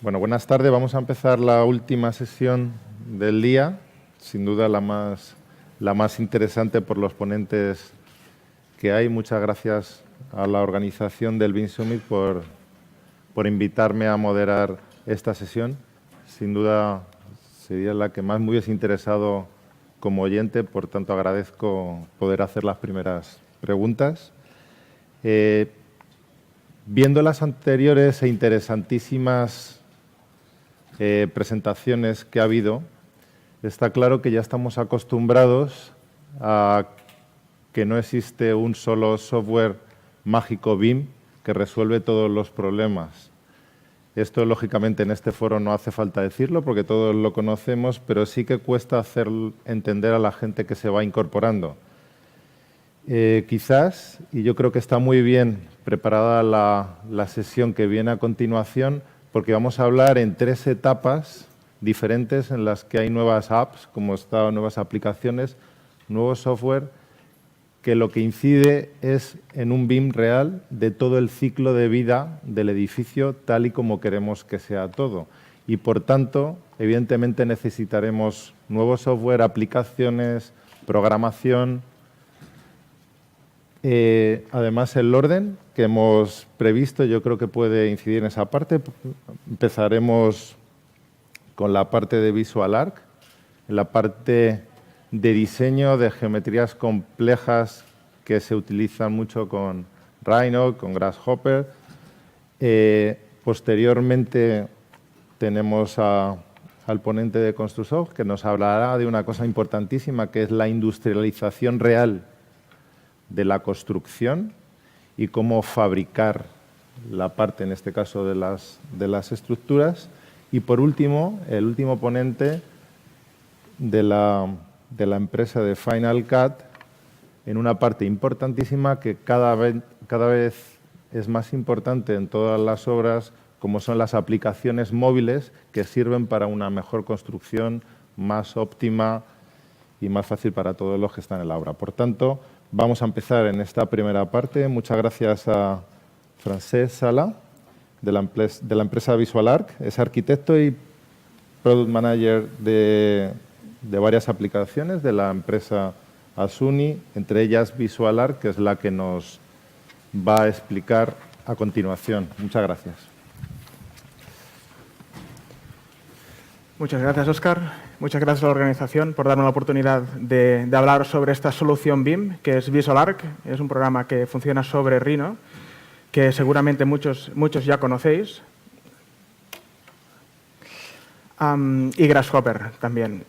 Bueno, buenas tardes. Vamos a empezar la última sesión del día, sin duda la más interesante por los ponentes que hay. Muchas gracias a la organización del BIM Summit por invitarme a moderar esta sesión. Sin duda sería la que más me hubiese interesado como oyente, por tanto agradezco poder hacer las primeras preguntas. Viendo las anteriores e interesantísimas presentaciones que ha habido, está claro que ya estamos acostumbrados a que no existe un solo software mágico BIM que resuelve todos los problemas. Esto, lógicamente, en este foro no hace falta decirlo porque todos lo conocemos, pero sí que cuesta hacer entender a la gente que se va incorporando. Quizás, y yo creo que está muy bien preparada la sesión que viene a continuación, porque vamos a hablar en 3 etapas diferentes en las que hay nuevas apps, como están nuevas aplicaciones, nuevo software, que lo que incide es en un BIM real de todo el ciclo de vida del edificio, tal y como queremos que sea todo. Y, por tanto, evidentemente necesitaremos nuevo software, aplicaciones, programación. Además, el orden que hemos previsto yo creo que puede incidir en esa parte. Empezaremos con la parte de Visual Arc, en la parte de diseño de geometrías complejas que se utilizan mucho con Rhino, con Grasshopper. Posteriormente tenemos al ponente de Construsoft, que nos hablará de una cosa importantísima, que es la industrialización real de la construcción y cómo fabricar la parte, en este caso, de las estructuras. Y, por último, el último ponente de la empresa de Final Cut, en una parte importantísima que cada vez es más importante en todas las obras, como son las aplicaciones móviles que sirven para una mejor construcción, más óptima y más fácil para todos los que están en la obra. Por tanto, vamos a empezar en esta primera parte. Muchas gracias a Francesc Sala, de la empresa Visual Arc. Es arquitecto y product manager de varias aplicaciones de la empresa Asuni, entre ellas Visual Arc, que es la que nos va a explicar a continuación. Muchas gracias. Muchas gracias, Óscar. Muchas gracias a la organización por darnos la oportunidad de hablar sobre esta solución BIM, que es Visual Arc. Es un programa que funciona sobre Rhino, que seguramente muchos ya conocéis, y Grasshopper también.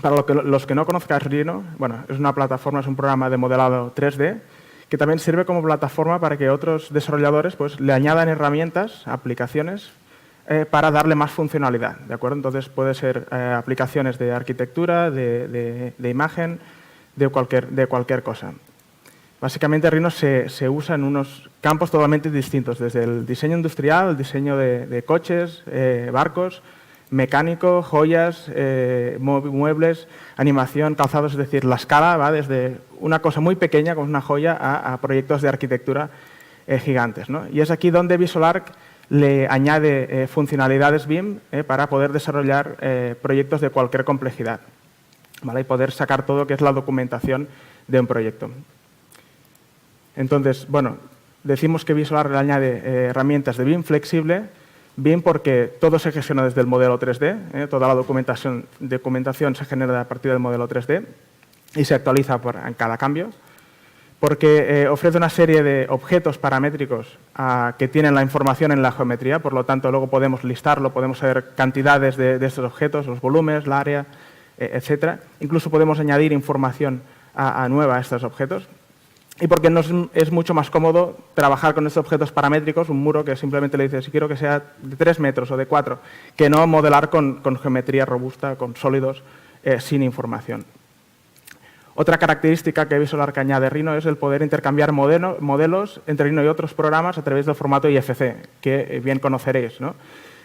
Para los que no conozcáis Rhino, bueno, es una plataforma, es un programa de modelado 3D que también sirve como plataforma para que otros desarrolladores pues, le añadan herramientas, aplicaciones, para darle más funcionalidad, ¿de acuerdo? Entonces, puede ser aplicaciones de arquitectura, de imagen, de cualquier cosa. Básicamente, Rhino se usa en unos campos totalmente distintos, desde el diseño industrial, el diseño de coches, barcos, mecánico, joyas, muebles, animación, calzados, es decir, la escala va desde una cosa muy pequeña, como una joya, a proyectos de arquitectura gigantes, ¿no? Y es aquí donde Visual Arc le añade funcionalidades BIM para poder desarrollar proyectos de cualquier complejidad, ¿vale? Y poder sacar todo lo que es la documentación de un proyecto. Entonces, bueno, decimos que Visual Arc le añade herramientas de BIM flexible, BIM porque todo se gestiona desde el modelo 3D, toda la documentación se genera a partir del modelo 3D y se actualiza en cada cambio, porque ofrece una serie de objetos paramétricos que tienen la información en la geometría, por lo tanto, luego podemos listarlo, podemos saber cantidades de estos objetos, los volúmenes, la área, etcétera. Incluso podemos añadir información nueva a estos objetos. Y porque es mucho más cómodo trabajar con estos objetos paramétricos, un muro que simplemente le dice si quiero que sea de 3 metros o de 4, que no modelar con geometría robusta, con sólidos, sin información. Otra característica que Visual Arc añade Rhino es el poder intercambiar modelos entre Rhino y otros programas a través del formato IFC, que bien conoceréis, ¿no?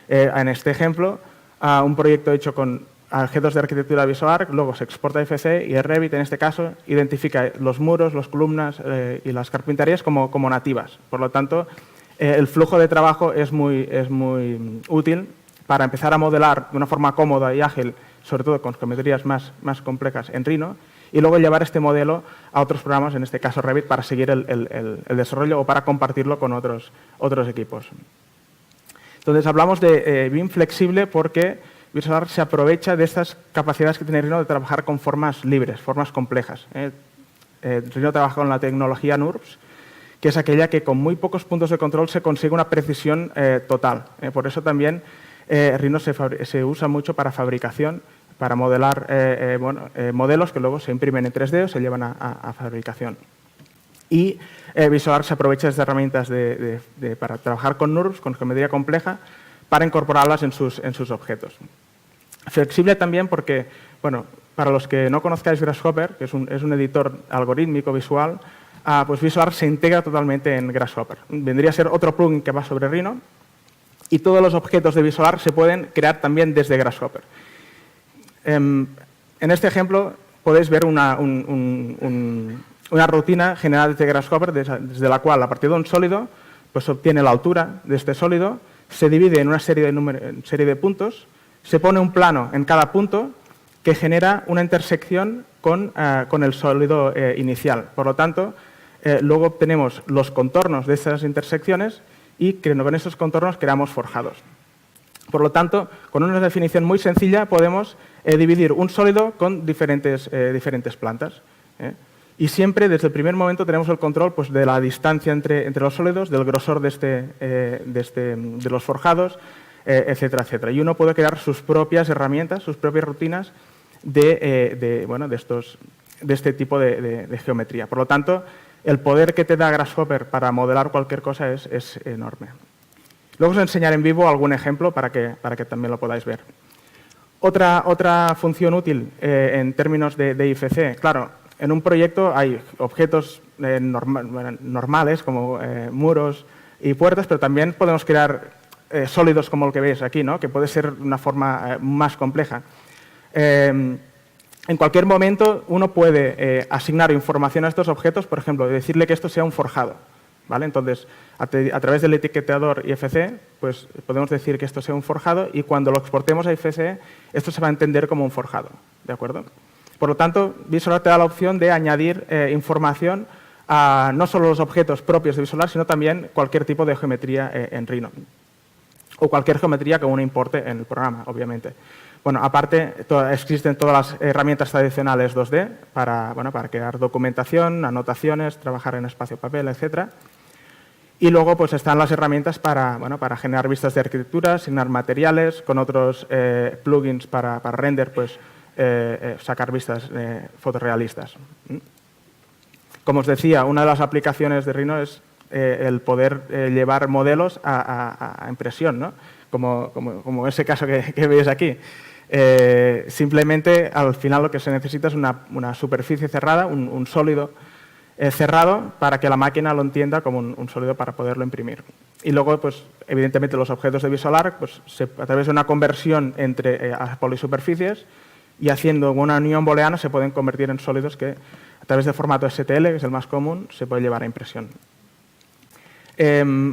En este ejemplo, un proyecto hecho con objetos de arquitectura Visual Arc, luego se exporta a IFC y el Revit, en este caso, identifica los muros, las columnas y las carpinterías como nativas. Por lo tanto, el flujo de trabajo es muy útil para empezar a modelar de una forma cómoda y ágil, sobre todo con geometrías más complejas en Rhino, y luego llevar este modelo a otros programas, en este caso Revit, para seguir el desarrollo o para compartirlo con otros equipos. Entonces, hablamos de BIM flexible porque Visual Arc se aprovecha de estas capacidades que tiene Rhino de trabajar con formas libres, formas complejas. Rhino trabaja con la tecnología NURBS, que es aquella que con muy pocos puntos de control se consigue una precisión total. Por eso también Rhino se usa mucho para fabricación, para modelar modelos que luego se imprimen en 3D o se llevan a fabricación. Y Visual Arc se aprovecha de estas herramientas para trabajar con NURBS, con geometría compleja, para incorporarlas en sus objetos. Flexible también porque, bueno, para los que no conozcáis Grasshopper, que es un editor algorítmico visual, pues Visual Arc se integra totalmente en Grasshopper. Vendría a ser otro plugin que va sobre Rhino y todos los objetos de Visual Arc se pueden crear también desde Grasshopper. En este ejemplo podéis ver una rutina generada desde Grasshopper, desde la cual, a partir de un sólido, pues se obtiene la altura de este sólido, se divide en una serie de puntos, se pone un plano en cada punto que genera una intersección con el sólido inicial. Por lo tanto, luego obtenemos los contornos de esas intersecciones y con esos contornos creamos forjados. Por lo tanto, con una definición muy sencilla podemos dividir un sólido con diferentes plantas. Y siempre, desde el primer momento, tenemos el control pues, de la distancia entre los sólidos, del grosor de los forjados, etcétera, etcétera. Y uno puede crear sus propias herramientas, sus propias rutinas de este tipo de geometría. Por lo tanto, el poder que te da Grasshopper para modelar cualquier cosa es enorme. Luego os enseñaré en vivo algún ejemplo para que también lo podáis ver. Otra función útil en términos de IFC, claro, en un proyecto hay objetos normales como muros y puertas, pero también podemos crear sólidos como el que veis aquí, ¿no? Que puede ser una forma más compleja. En cualquier momento uno puede asignar información a estos objetos, por ejemplo, decirle que esto sea un forjado. ¿Vale? Entonces, a través del etiquetador IFC, pues podemos decir que esto sea un forjado y cuando lo exportemos a IFC, esto se va a entender como un forjado. ¿De acuerdo? Por lo tanto, Visual Arc te da la opción de añadir información a no solo los objetos propios de Visual Arc, sino también cualquier tipo de geometría en Rhino. O cualquier geometría que uno importe en el programa, obviamente. Bueno, aparte, existen todas las herramientas tradicionales 2D para crear documentación, anotaciones, trabajar en espacio-papel, etcétera. Y luego pues, están las herramientas para generar vistas de arquitectura, asignar materiales, con otros plugins para render, pues, sacar vistas fotorrealistas. Como os decía, una de las aplicaciones de Rhino es el poder llevar modelos a impresión, ¿no? Como ese caso que veis aquí. Simplemente, al final, lo que se necesita es una superficie cerrada, un sólido cerrado, para que la máquina lo entienda como un sólido para poderlo imprimir. Y luego, pues, evidentemente, los objetos de Visual Arc, pues, a través de una conversión entre polisuperficies y haciendo una unión booleana, se pueden convertir en sólidos que, a través del formato STL, que es el más común, se puede llevar a impresión.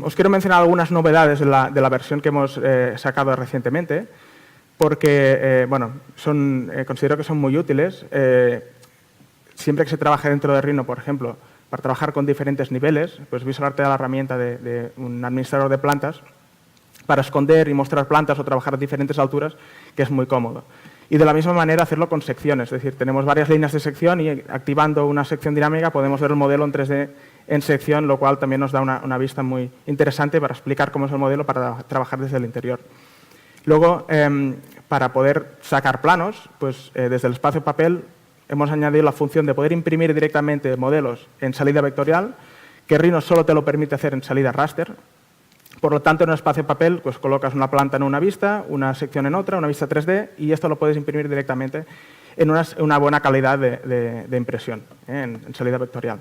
Os quiero mencionar algunas novedades de la versión que hemos sacado recientemente, porque considero que son muy útiles. Siempre que se trabaje dentro de Rhino, por ejemplo, para trabajar con diferentes niveles, pues Visual Arc te da la herramienta de un administrador de plantas para esconder y mostrar plantas o trabajar a diferentes alturas, que es muy cómodo. Y de la misma manera hacerlo con secciones, es decir, tenemos varias líneas de sección y activando una sección dinámica podemos ver el modelo en 3D en sección, lo cual también nos da una vista muy interesante para explicar cómo es el modelo para trabajar desde el interior. Luego, para poder sacar planos, pues desde el espacio papel hemos añadido la función de poder imprimir directamente modelos en salida vectorial, que Rhino solo te lo permite hacer en salida raster. Por lo tanto, en un espacio papel, pues colocas una planta en una vista, una sección en otra, una vista 3D, y esto lo puedes imprimir directamente en una buena calidad de impresión, en salida vectorial.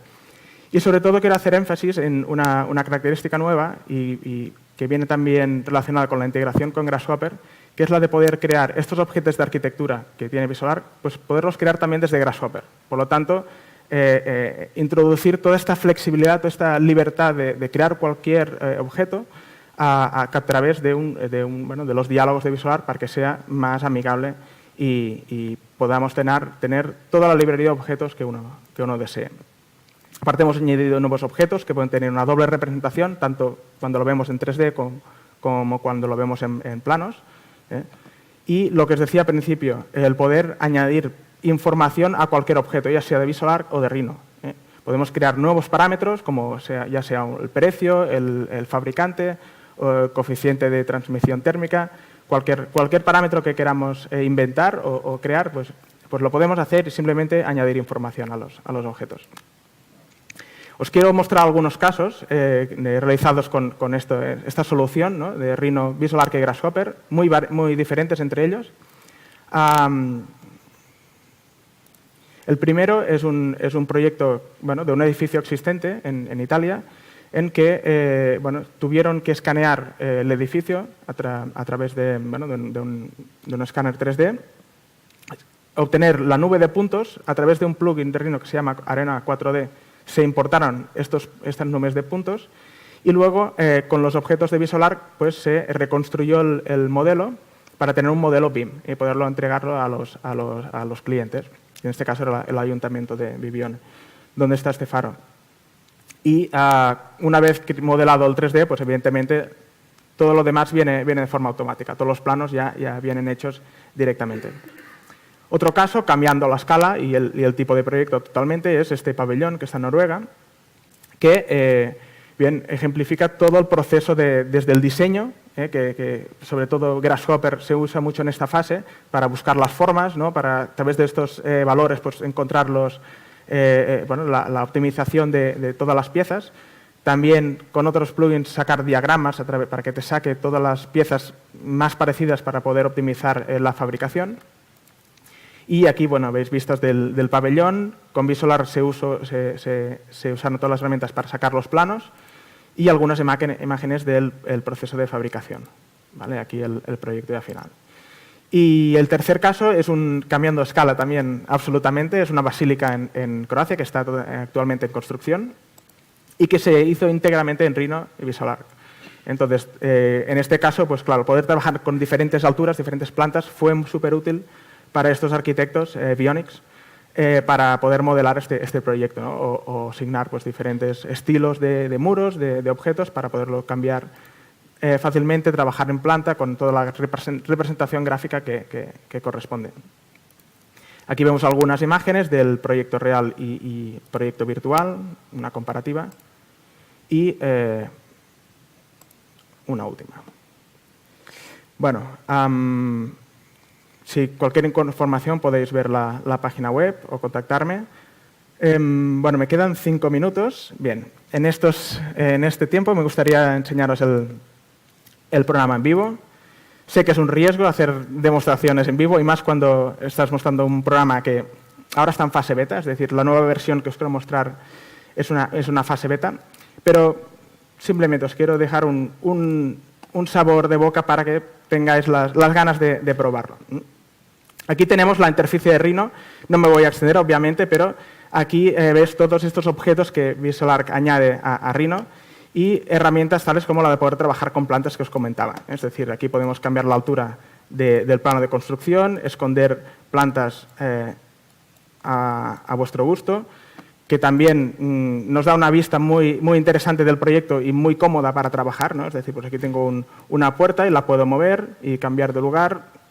Y sobre todo quiero hacer énfasis en una característica nueva y que viene también relacionada con la integración con Grasshopper, que es la de poder crear estos objetos de arquitectura que tiene Visual Arc, pues poderlos crear también desde Grasshopper. Por lo tanto, introducir toda esta flexibilidad, toda esta libertad de crear cualquier objeto a través de los diálogos de VisualArc para que sea más amigable y podamos tener toda la librería de objetos que uno desee. Aparte hemos añadido nuevos objetos que pueden tener una doble representación, tanto cuando lo vemos en 3D como cuando lo vemos en planos. Y lo que os decía al principio, el poder añadir información a cualquier objeto, ya sea de VisualArc o de Rhino. Podemos crear nuevos parámetros, como ya sea el precio, el fabricante, o el coeficiente de transmisión térmica, cualquier parámetro que queramos inventar o crear, pues lo podemos hacer y simplemente añadir información a los objetos. Os quiero mostrar algunos casos realizados con esta solución, ¿no?, de Rhino, VisualArc y Grasshopper, muy diferentes entre ellos. El primero es un proyecto de un edificio existente en Italia, en que tuvieron que escanear el edificio a través de un escáner 3D, obtener la nube de puntos a través de un plugin de Rhino que se llama Arena 4D. Se importaron estas nubes de puntos y luego con los objetos de VisualArc pues, se reconstruyó el modelo para tener un modelo BIM y poderlo entregarlo a los clientes. En este caso era el Ayuntamiento de Bibione, donde está este faro. Y una vez modelado el 3D, pues evidentemente todo lo demás viene de forma automática. Todos los planos ya vienen hechos directamente. Otro caso, cambiando la escala y el tipo de proyecto totalmente, es este pabellón que está en Noruega, que ejemplifica todo el proceso desde el diseño, que sobre todo Grasshopper se usa mucho en esta fase para buscar las formas, ¿no?, para a través de estos valores pues, encontrar la optimización de todas las piezas. También con otros plugins sacar diagramas para que te saque todas las piezas más parecidas para poder optimizar la fabricación. Y aquí, habéis vistas del pabellón. Con VisualArc se usaron todas las herramientas para sacar los planos y algunas imágenes del proceso de fabricación. ¿Vale? Aquí el proyecto ya final. Y el tercer caso es cambiando escala también absolutamente. Es una basílica en Croacia que está actualmente en construcción y que se hizo íntegramente en Rhino y VisualArc. Entonces, en este caso, pues claro, poder trabajar con diferentes alturas, diferentes plantas, fue súper útil para estos arquitectos Bionics para poder modelar este proyecto, ¿no? o asignar pues, diferentes estilos de muros, de objetos, para poderlo cambiar fácilmente, trabajar en planta con toda la representación gráfica que corresponde. Aquí vemos algunas imágenes del proyecto real y proyecto virtual, una comparativa, y una última. Bueno, si cualquier información podéis ver la página web o contactarme. Me quedan 5 minutos. Bien, en este tiempo me gustaría enseñaros el programa en vivo. Sé que es un riesgo hacer demostraciones en vivo y más cuando estás mostrando un programa que ahora está en fase beta, es decir, la nueva versión que os quiero mostrar es una fase beta, pero simplemente os quiero dejar un sabor de boca para que tengáis las ganas de probarlo. Aquí tenemos la interfaz de Rhino, no me voy a extender obviamente, pero aquí ves todos estos objetos que VisualArc añade a Rhino y herramientas tales como la de poder trabajar con plantas que os comentaba. Es decir, aquí podemos cambiar la altura del plano de construcción, esconder plantas a vuestro gusto, que también nos da una vista muy interesante del proyecto y muy cómoda para trabajar, ¿no? Es decir, pues aquí tengo una puerta y la puedo mover y cambiar de lugar,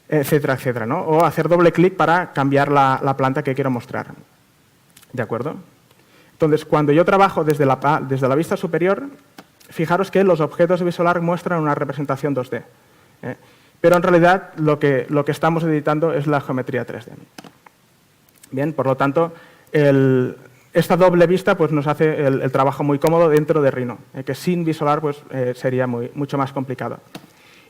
etcétera, etcétera, ¿no? O hacer doble clic para cambiar la planta que quiero mostrar. ¿De acuerdo? Entonces, cuando yo trabajo desde la vista superior, fijaros que los objetos de VisualArc muestran una representación 2D. Pero en realidad lo que estamos editando es la geometría 3D. Bien, por lo tanto, esta doble vista pues, nos hace el trabajo muy cómodo dentro de Rhino, que sin VisualArc pues, sería mucho más complicado.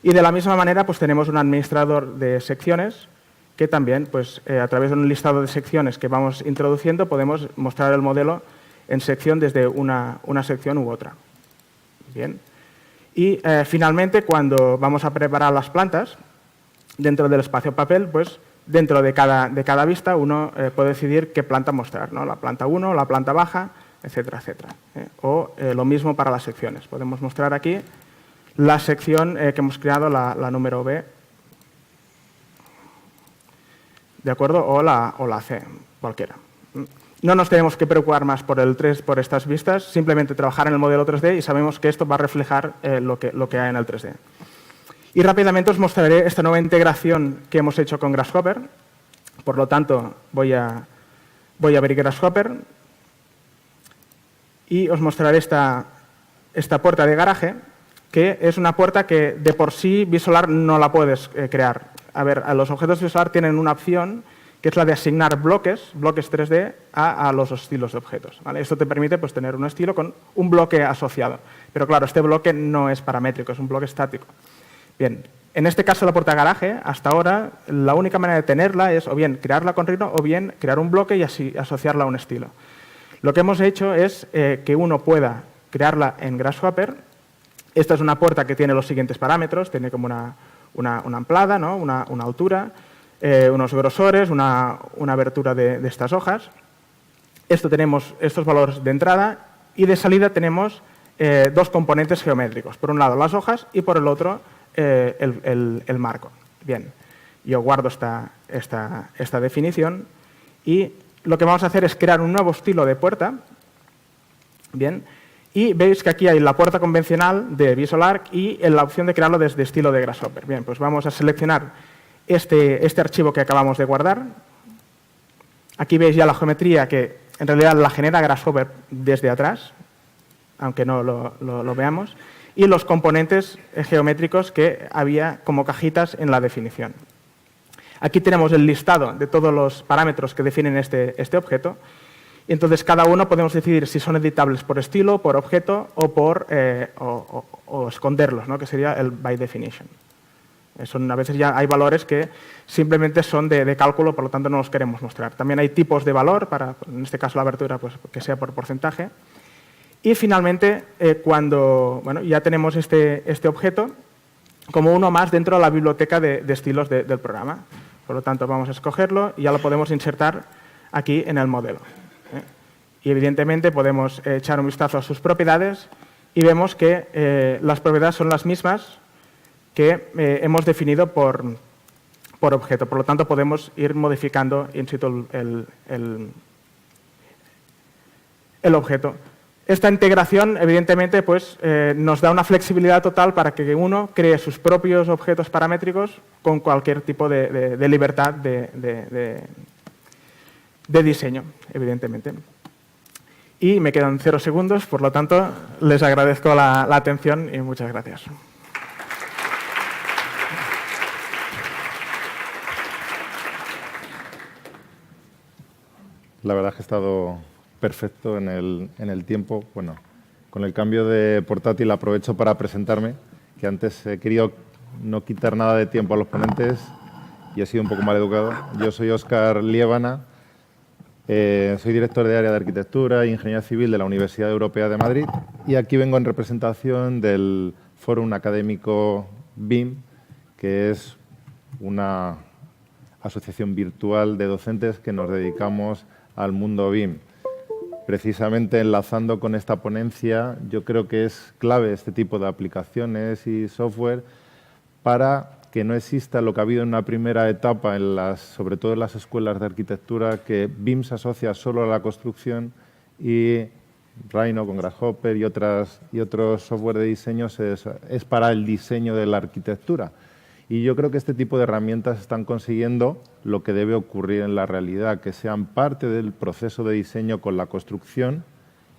Y de la misma manera pues, tenemos un administrador de secciones que también, pues, a través de un listado de secciones que vamos introduciendo, podemos mostrar el modelo en sección desde una sección u otra. Bien. Y finalmente, cuando vamos a preparar las plantas, dentro del espacio papel, pues dentro de cada vista uno puede decidir qué planta mostrar, ¿no? La planta 1, la planta baja, etcétera, etcétera. O lo mismo para las secciones. Podemos mostrar aquí la sección que hemos creado, la número B, ¿de acuerdo? O la C, cualquiera. No nos tenemos que preocupar más por estas vistas, simplemente trabajar en el modelo 3D y sabemos que esto va a reflejar lo que hay en el 3D. Y rápidamente os mostraré esta nueva integración que hemos hecho con Grasshopper. Por lo tanto, voy a abrir Grasshopper y os mostraré esta puerta de garaje, que es una puerta que de por sí VisualArt no la puedes crear. A ver, los objetos VisualArt tienen una opción que es la de asignar bloques 3D a los estilos de objetos, ¿vale? Esto te permite pues, tener un estilo con un bloque asociado. Pero claro, este bloque no es paramétrico, es un bloque estático. Bien, en este caso la puerta de garaje, hasta ahora, la única manera de tenerla es o bien crearla con Rhino o bien crear un bloque y así asociarla a un estilo. Lo que hemos hecho es que uno pueda crearla en Grasshopper. Esta es una puerta que tiene los siguientes parámetros, tiene como una amplada, ¿no? una altura, unos grosores, una abertura de estas hojas. Esto tenemos estos valores de entrada y de salida tenemos dos componentes geométricos. Por un lado las hojas y por el otro el marco. Bien, yo guardo esta definición y lo que vamos a hacer es crear un nuevo estilo de puerta. Bien, y veis que aquí hay la puerta convencional de VisualArt y la opción de crearlo desde estilo de Grasshopper. Bien, pues vamos a seleccionar este archivo que acabamos de guardar. Aquí veis ya la geometría que en realidad la genera Grasshopper desde atrás, aunque no lo veamos, y los componentes geométricos que había como cajitas en la definición. Aquí tenemos el listado de todos los parámetros que definen este objeto. Y entonces, cada uno podemos decidir si son editables por estilo, por objeto o esconderlos, ¿no? Que sería el by definition. A veces ya hay valores que simplemente son de cálculo, por lo tanto no los queremos mostrar. También hay tipos de valor, en este caso la abertura pues, que sea por porcentaje. Y finalmente, cuando ya tenemos este objeto como uno más dentro de la biblioteca de estilos del programa. Por lo tanto, vamos a escogerlo y ya lo podemos insertar aquí en el modelo. Y evidentemente podemos echar un vistazo a sus propiedades y vemos que las propiedades son las mismas que hemos definido por objeto. Por lo tanto, podemos ir modificando in situ el objeto. Esta integración, evidentemente, pues, nos da una flexibilidad total para que uno cree sus propios objetos paramétricos con cualquier tipo de libertad de diseño, evidentemente. Y me quedan 0 segundos, por lo tanto, les agradezco la atención y muchas gracias. La verdad es que ha estado perfecto en el tiempo. Bueno, con el cambio de portátil aprovecho para presentarme, que antes he querido no quitar nada de tiempo a los ponentes y he sido un poco mal educado. Yo soy Óscar Liébana, soy director de área de arquitectura e ingeniería civil de la Universidad Europea de Madrid y aquí vengo en representación del Fórum Académico BIM, que es una asociación virtual de docentes que nos dedicamos al mundo BIM. Precisamente enlazando con esta ponencia, yo creo que es clave este tipo de aplicaciones y software para que no exista lo que ha habido en una primera etapa, sobre todo en las escuelas de arquitectura, que BIM se asocia solo a la construcción y Rhino con Grasshopper y otros software de diseño es para el diseño de la arquitectura. Y yo creo que este tipo de herramientas están consiguiendo lo que debe ocurrir en la realidad, que sean parte del proceso de diseño con la construcción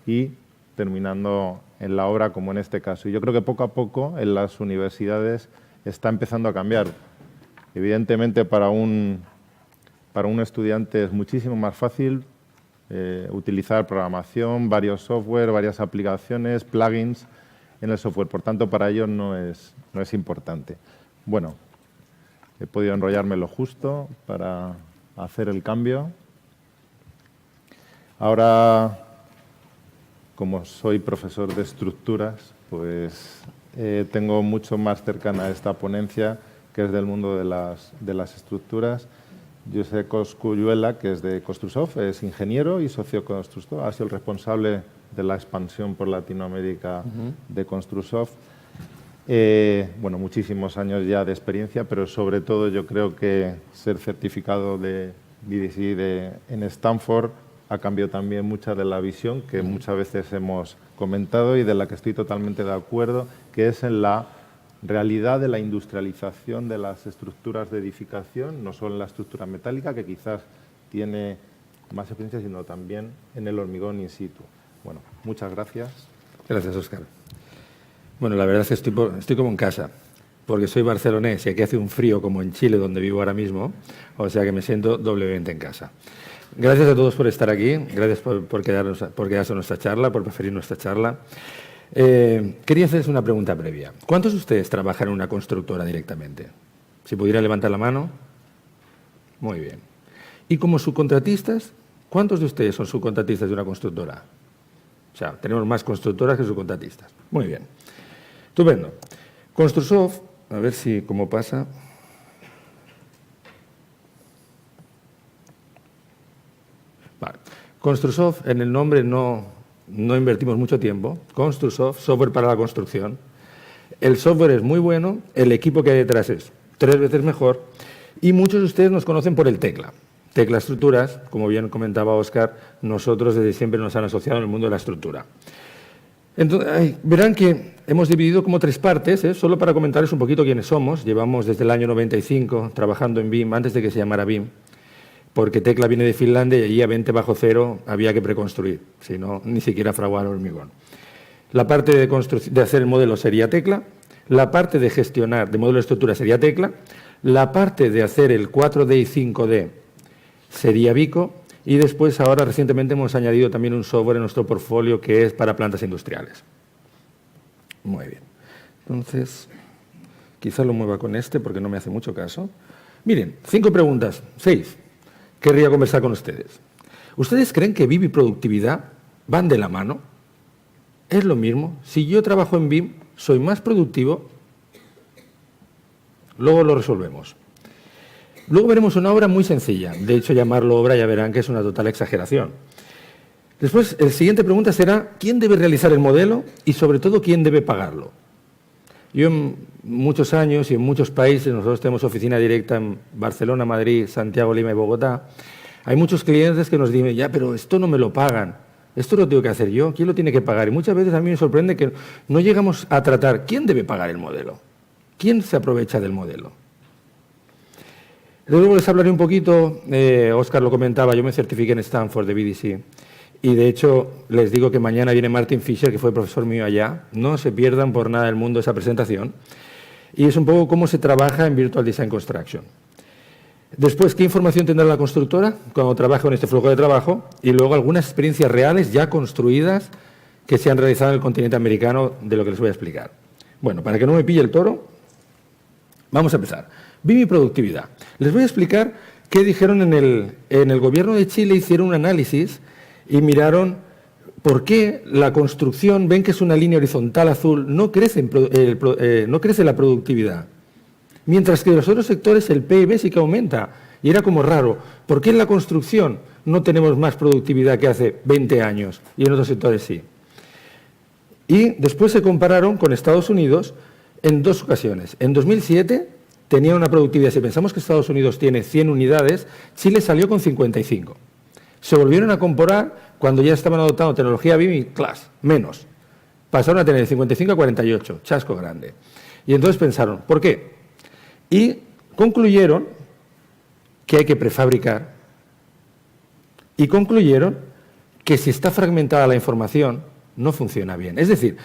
y terminando en la obra, como en este caso. Y yo creo que poco a poco en las universidades está empezando a cambiar. Evidentemente, para un estudiante es muchísimo más fácil utilizar programación, varios software, varias aplicaciones, plugins en el software. Por tanto, para ellos no es importante. Bueno, he podido enrollarme lo justo para hacer el cambio. Ahora, como soy profesor de estructuras, pues tengo mucho más cercana a esta ponencia, que es del mundo de las estructuras. Josep Cosculluela, que es de Construsoft, es ingeniero y socio constructor, ha sido el responsable de la expansión por Latinoamérica de Construsoft. Bueno, muchísimos años ya de experiencia, pero sobre todo yo creo que ser certificado de BDC en Stanford ha cambiado también mucha de la visión que muchas veces hemos comentado y de la que estoy totalmente de acuerdo, que es en la realidad de la industrialización de las estructuras de edificación, no solo en la estructura metálica, que quizás tiene más experiencia, sino también en el hormigón in situ. Bueno, muchas gracias. Gracias, Óscar. Bueno, la verdad es que estoy como en casa, porque soy barcelonés y aquí hace un frío como en Chile, donde vivo ahora mismo, o sea que me siento doblemente en casa. Gracias a todos por estar aquí, gracias por quedarse a nuestra charla, por preferir nuestra charla. Quería hacerles una pregunta previa. ¿Cuántos de ustedes trabajan en una constructora directamente? Si pudiera levantar la mano. Muy bien. ¿Y como subcontratistas? ¿Cuántos de ustedes son subcontratistas de una constructora? O sea, tenemos más constructoras que subcontratistas. Muy bien. Estupendo. Construsoft, a ver si cómo pasa. Vale. Construsoft, en el nombre no invertimos mucho tiempo. Construsoft, software para la construcción. El software es muy bueno, el equipo que hay detrás es 3 veces mejor y muchos de ustedes nos conocen por el Tecla. Tecla Estructuras, como bien comentaba Óscar, nosotros desde siempre nos han asociado en el mundo de la estructura. Entonces, verán que hemos dividido como 3 partes, solo para comentarles un poquito quiénes somos. Llevamos desde el año 95 trabajando en BIM, antes de que se llamara BIM, porque Tecla viene de Finlandia y allí a 20 bajo cero había que preconstruir, si no, ni siquiera fraguar hormigón. La parte de hacer el modelo sería Tecla, la parte de gestionar de modelo de estructura sería Tecla, la parte de hacer el 4D y 5D sería Vico y después ahora recientemente hemos añadido también un software en nuestro portfolio que es para plantas industriales. Muy bien. Entonces, quizá lo mueva con este porque no me hace mucho caso. Miren, 5 preguntas, 6. Querría conversar con ustedes. ¿Ustedes creen que BIM y productividad van de la mano? ¿Es lo mismo? Si yo trabajo en BIM, ¿soy más productivo? Luego lo resolvemos. Luego veremos una obra muy sencilla. De hecho, llamarlo obra ya verán que es una total exageración. Después, la siguiente pregunta será ¿quién debe realizar el modelo? Y sobre todo, ¿quién debe pagarlo? Yo en muchos años y en muchos países, nosotros tenemos oficina directa en Barcelona, Madrid, Santiago, Lima y Bogotá, hay muchos clientes que nos dicen, ya, pero esto no me lo pagan, esto lo tengo que hacer yo, ¿quién lo tiene que pagar? Y muchas veces a mí me sorprende que no llegamos a tratar quién debe pagar el modelo, quién se aprovecha del modelo. Luego les hablaré un poquito, Óscar lo comentaba, yo me certifiqué en Stanford de BDC y de hecho les digo que mañana viene Martin Fisher, que fue profesor mío allá, no se pierdan por nada del mundo esa presentación y es un poco cómo se trabaja en Virtual Design Construction. Después, ¿qué información tendrá la constructora cuando trabaja en este flujo de trabajo? Y luego algunas experiencias reales ya construidas que se han realizado en el continente americano de lo que les voy a explicar. Bueno, para que no me pille el toro, vamos a empezar. BIM y productividad. Les voy a explicar qué dijeron en el gobierno de Chile, hicieron un análisis y miraron por qué la construcción, ven que es una línea horizontal azul, no crece la productividad. Mientras que en los otros sectores el PIB sí que aumenta. Y era como raro, ¿por qué en la construcción no tenemos más productividad que hace 20 años y en otros sectores sí? Y después se compararon con Estados Unidos en 2 ocasiones. En 2007 tenía una productividad, si pensamos que Estados Unidos tiene 100 unidades, Chile salió con 55. Se volvieron a comparar cuando ya estaban adoptando tecnología BIM y ¡clas!, menos. Pasaron a tener de 55 a 48, chasco grande. Y entonces pensaron, ¿por qué? Y concluyeron que hay que prefabricar y concluyeron que si está fragmentada la información no funciona bien. Es decir,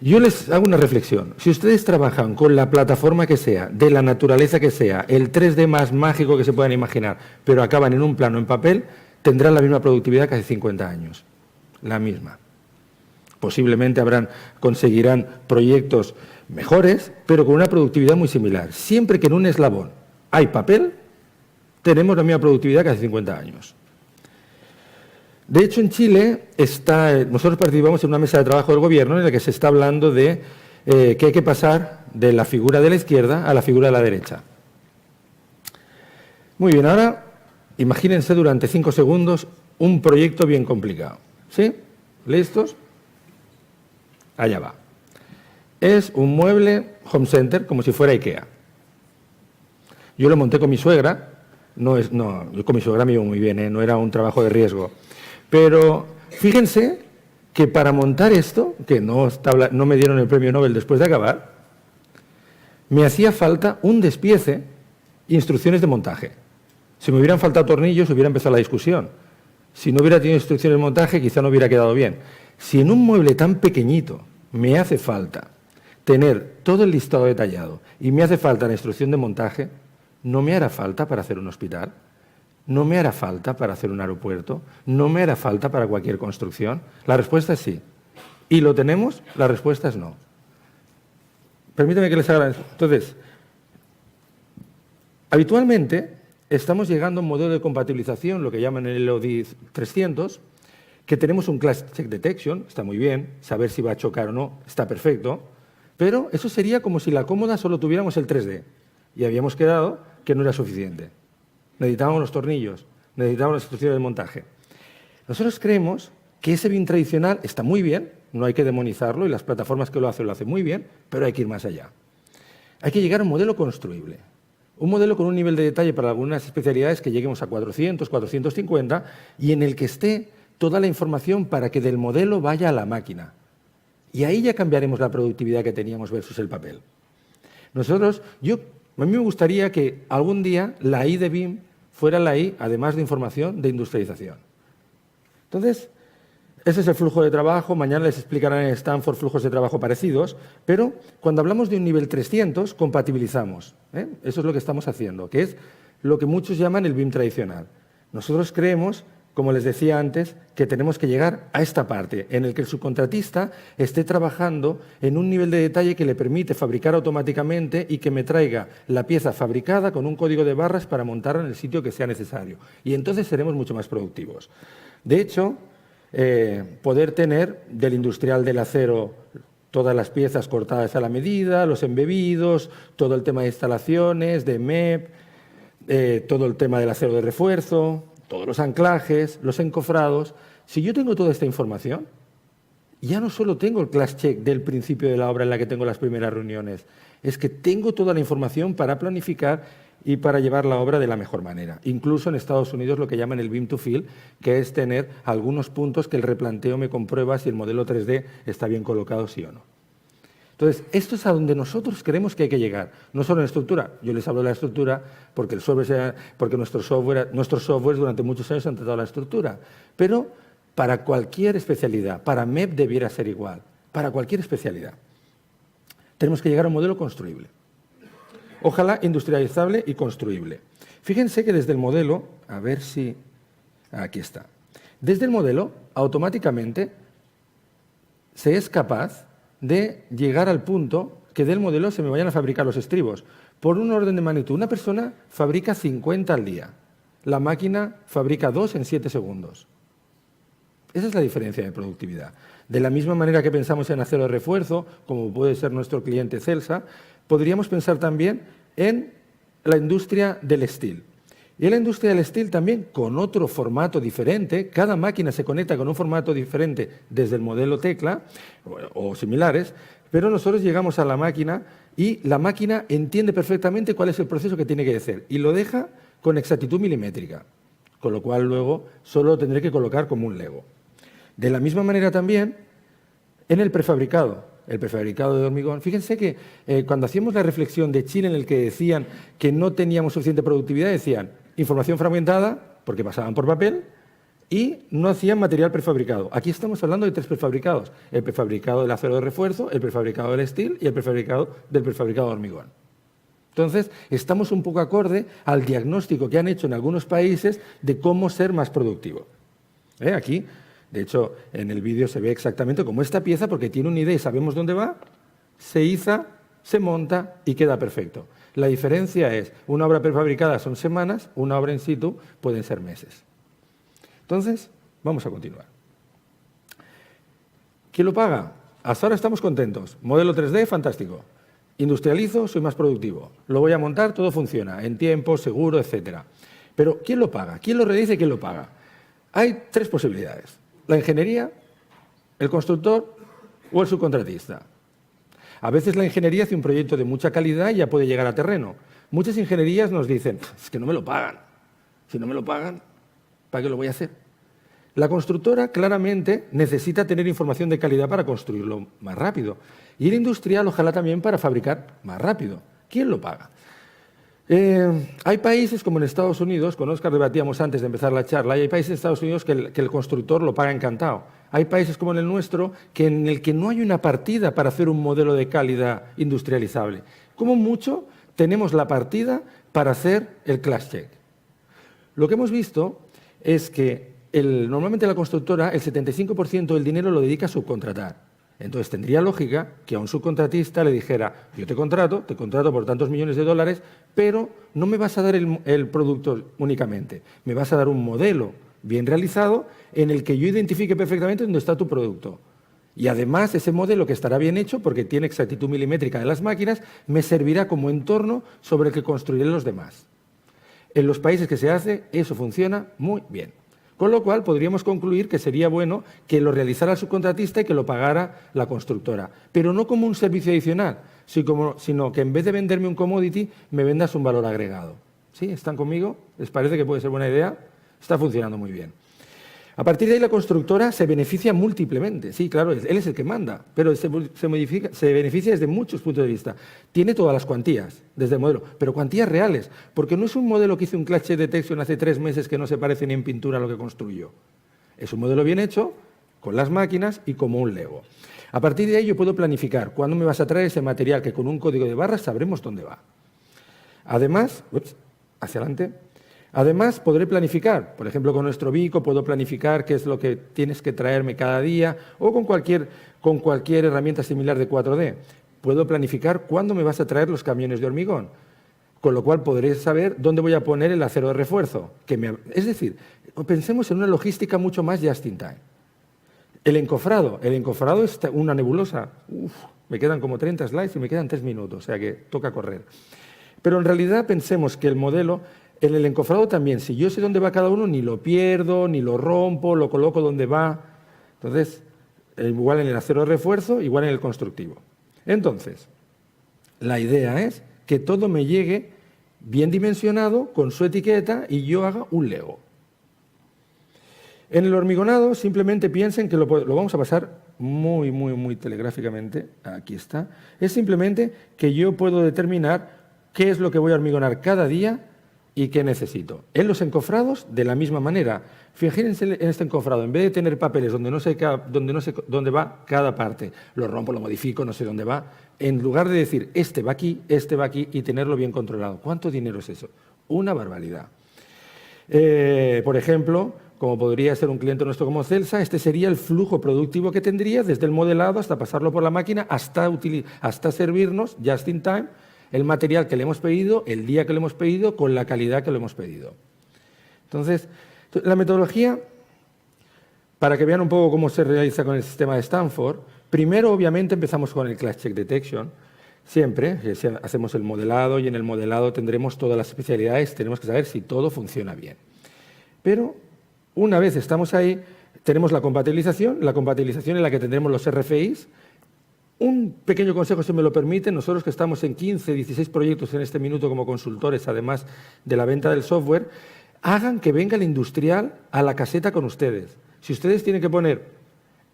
yo les hago una reflexión. Si ustedes trabajan con la plataforma que sea, de la naturaleza que sea, el 3D más mágico que se puedan imaginar, pero acaban en un plano en papel, tendrán la misma productividad que hace 50 años. La misma. Posiblemente conseguirán proyectos mejores, pero con una productividad muy similar. Siempre que en un eslabón hay papel, tenemos la misma productividad que hace 50 años. De hecho, en Chile nosotros participamos en una mesa de trabajo del gobierno en la que se está hablando de que hay que pasar de la figura de la izquierda a la figura de la derecha. Muy bien, ahora imagínense durante 5 segundos un proyecto bien complicado. ¿Sí? ¿Listos? Allá va. Es un mueble home center, como si fuera IKEA. Yo lo monté con mi suegra. Yo con mi suegra me iba muy bien, no era un trabajo de riesgo. Pero fíjense que para montar esto, que no me dieron el premio Nobel después de acabar, me hacía falta un despiece e instrucciones de montaje. Si me hubieran faltado tornillos, hubiera empezado la discusión. Si no hubiera tenido instrucciones de montaje, quizá no hubiera quedado bien. Si en un mueble tan pequeñito me hace falta tener todo el listado detallado y me hace falta la instrucción de montaje, ¿no me hará falta para hacer un hospital? ¿No me hará falta para hacer un aeropuerto? ¿No me hará falta para cualquier construcción? La respuesta es sí. ¿Y lo tenemos? La respuesta es no. Permítame que les haga... Entonces, habitualmente estamos llegando a un modelo de compatibilización, lo que llaman el LOD 300, que tenemos un Class Check Detection, está muy bien, saber si va a chocar o no, está perfecto, pero eso sería como si la cómoda solo tuviéramos el 3D y habíamos quedado que no era suficiente. Necesitábamos los tornillos, necesitábamos las instrucciones de montaje. Nosotros creemos que ese BIM tradicional está muy bien, no hay que demonizarlo y las plataformas que lo hacen muy bien, pero hay que ir más allá. Hay que llegar a un modelo construible. Un modelo con un nivel de detalle para algunas especialidades que lleguemos a 400, 450 y en el que esté toda la información para que del modelo vaya a la máquina. Y ahí ya cambiaremos la productividad que teníamos versus el papel. A mí me gustaría que algún día la I de BIM fuera la I, además de información, de industrialización. Entonces, ese es el flujo de trabajo. Mañana les explicarán en Stanford flujos de trabajo parecidos, pero cuando hablamos de un nivel 300, compatibilizamos. Eso es lo que estamos haciendo, que es lo que muchos llaman el BIM tradicional. Nosotros creemos, como les decía antes, que tenemos que llegar a esta parte, en el que el subcontratista esté trabajando en un nivel de detalle que le permite fabricar automáticamente y que me traiga la pieza fabricada con un código de barras para montarla en el sitio que sea necesario. Y entonces seremos mucho más productivos. De hecho, poder tener del industrial del acero todas las piezas cortadas a la medida, los embebidos, todo el tema de instalaciones, de MEP, todo el tema del acero de refuerzo, todos los anclajes, los encofrados. Si yo tengo toda esta información, ya no solo tengo el class check del principio de la obra en la que tengo las primeras reuniones, es que tengo toda la información para planificar y para llevar la obra de la mejor manera. Incluso en Estados Unidos lo que llaman el BIM to Fill, que es tener algunos puntos que el replanteo me comprueba si el modelo 3D está bien colocado, sí o no. Entonces, esto es a donde nosotros creemos que hay que llegar, no solo en estructura. Yo les hablo de la estructura porque nuestros softwares durante muchos años han tratado la estructura, pero para cualquier especialidad, para MEP debiera ser igual, para cualquier especialidad. Tenemos que llegar a un modelo construible. Ojalá industrializable y construible. Fíjense que desde el modelo, a ver si... Aquí está. Desde el modelo, automáticamente, se es capaz de llegar al punto que del modelo se me vayan a fabricar los estribos. Por un orden de magnitud, una persona fabrica 50 al día. La máquina fabrica 2 en 7 segundos. Esa es la diferencia de productividad. De la misma manera que pensamos en acero de refuerzo, como puede ser nuestro cliente Celsa, podríamos pensar también en la industria del steel. Y en la industria del steel también con otro formato diferente. Cada máquina se conecta con un formato diferente desde el modelo tecla o similares, pero nosotros llegamos a la máquina y la máquina entiende perfectamente cuál es el proceso que tiene que hacer y lo deja con exactitud milimétrica, con lo cual luego solo tendré que colocar como un Lego. De la misma manera también en el prefabricado de hormigón. Fíjense que cuando hacíamos la reflexión de Chile en el que decían que no teníamos suficiente productividad, decían información fragmentada, porque pasaban por papel, y no hacían material prefabricado. Aquí estamos hablando de 3 prefabricados. El prefabricado del acero de refuerzo, el prefabricado del steel y el prefabricado del prefabricado de hormigón. Entonces, estamos un poco acorde al diagnóstico que han hecho en algunos países de cómo ser más productivo. Aquí, de hecho, en el vídeo se ve exactamente como esta pieza, porque tiene una idea y sabemos dónde va, se iza, se monta y queda perfecto. La diferencia es, una obra prefabricada son semanas, una obra in situ pueden ser meses. Entonces, vamos a continuar. ¿Quién lo paga? Hasta ahora estamos contentos. Modelo 3D, fantástico. Industrializo, soy más productivo. Lo voy a montar, todo funciona, en tiempo, seguro, etc. Pero, ¿quién lo paga? ¿Quién lo realiza y quién lo paga? Hay 3 posibilidades. La ingeniería, ¿El constructor o el subcontratista? A veces la ingeniería hace un proyecto de mucha calidad y ya puede llegar a terreno. Muchas ingenierías nos dicen, es que no me lo pagan. Si no me lo pagan, ¿para qué lo voy a hacer? La constructora claramente necesita tener información de calidad para construirlo más rápido. Y el industrial ojalá también para fabricar más rápido. ¿Quién lo paga? Hay países como en Estados Unidos, con Óscar debatíamos antes de empezar la charla, y hay países en Estados Unidos que el constructor lo paga encantado. Hay países como en el nuestro en el que no hay una partida para hacer un modelo de calidad industrializable. Como mucho tenemos la partida para hacer el class check. Lo que hemos visto es que normalmente la constructora el 75% del dinero lo dedica a subcontratar. Entonces tendría lógica que a un subcontratista le dijera, yo te contrato por tantos millones de dólares, pero no me vas a dar el producto únicamente, me vas a dar un modelo bien realizado en el que yo identifique perfectamente dónde está tu producto. Y además ese modelo que estará bien hecho, porque tiene exactitud milimétrica de las máquinas, me servirá como entorno sobre el que construiré los demás. En los países que se hace, eso funciona muy bien. Con lo cual, podríamos concluir que sería bueno que lo realizara el subcontratista y que lo pagara la constructora. Pero no como un servicio adicional, sino que en vez de venderme un commodity, me vendas un valor agregado. ¿Sí? ¿Están conmigo? ¿Les parece que puede ser buena idea? Está funcionando muy bien. A partir de ahí, la constructora se beneficia múltiplemente. Sí, claro, él es el que manda, pero se beneficia desde muchos puntos de vista. Tiene todas las cuantías, desde el modelo, pero cuantías reales, porque no es un modelo que hizo un clash detection hace 3 meses que no se parece ni en pintura a lo que construyó. Es un modelo bien hecho, con las máquinas y como un Lego. A partir de ahí yo puedo planificar cuándo me vas a traer ese material que con un código de barras sabremos dónde va. Además, hacia adelante. Además, podré planificar, por ejemplo, con nuestro Vico puedo planificar qué es lo que tienes que traerme cada día o con cualquier herramienta similar de 4D. Puedo planificar cuándo me vas a traer los camiones de hormigón, con lo cual podré saber dónde voy a poner el acero de refuerzo. Es decir, pensemos en una logística mucho más just in time. El encofrado es una nebulosa. Me quedan como 30 slides y me quedan 3 minutos, o sea que toca correr. Pero en realidad pensemos que el modelo... En el encofrado también, si yo sé dónde va cada uno, ni lo pierdo, ni lo rompo, lo coloco donde va. Entonces, igual en el acero de refuerzo, igual en el constructivo. Entonces, la idea es que todo me llegue bien dimensionado, con su etiqueta, y yo haga un Lego. En el hormigonado, simplemente piensen que lo vamos a pasar muy telegráficamente. Aquí está. Es simplemente que yo puedo determinar qué es lo que voy a hormigonar cada día y qué necesito. En los encofrados, de la misma manera. Fíjense en este encofrado, en vez de tener papeles donde no sé dónde va cada parte, lo rompo, lo modifico, no sé dónde va, en lugar de decir, este va aquí y tenerlo bien controlado. ¿Cuánto dinero es eso? Una barbaridad. Por ejemplo, como podría ser un cliente nuestro como Celsa, este sería el flujo productivo que tendría desde el modelado hasta pasarlo por la máquina, hasta servirnos, just in time, el material que le hemos pedido, el día que le hemos pedido, con la calidad que le hemos pedido. Entonces, la metodología, para que vean un poco cómo se realiza con el sistema de Stanford, primero, obviamente, empezamos con el Clash Check Detection. Siempre hacemos el modelado y en el modelado tendremos todas las especialidades, tenemos que saber si todo funciona bien. Pero, una vez estamos ahí, tenemos la compatibilización en la que tendremos los RFIs. Un pequeño consejo, si me lo permiten, nosotros que estamos en 15, 16 proyectos en este minuto como consultores, además de la venta del software, hagan que venga el industrial a la caseta con ustedes. Si ustedes tienen que poner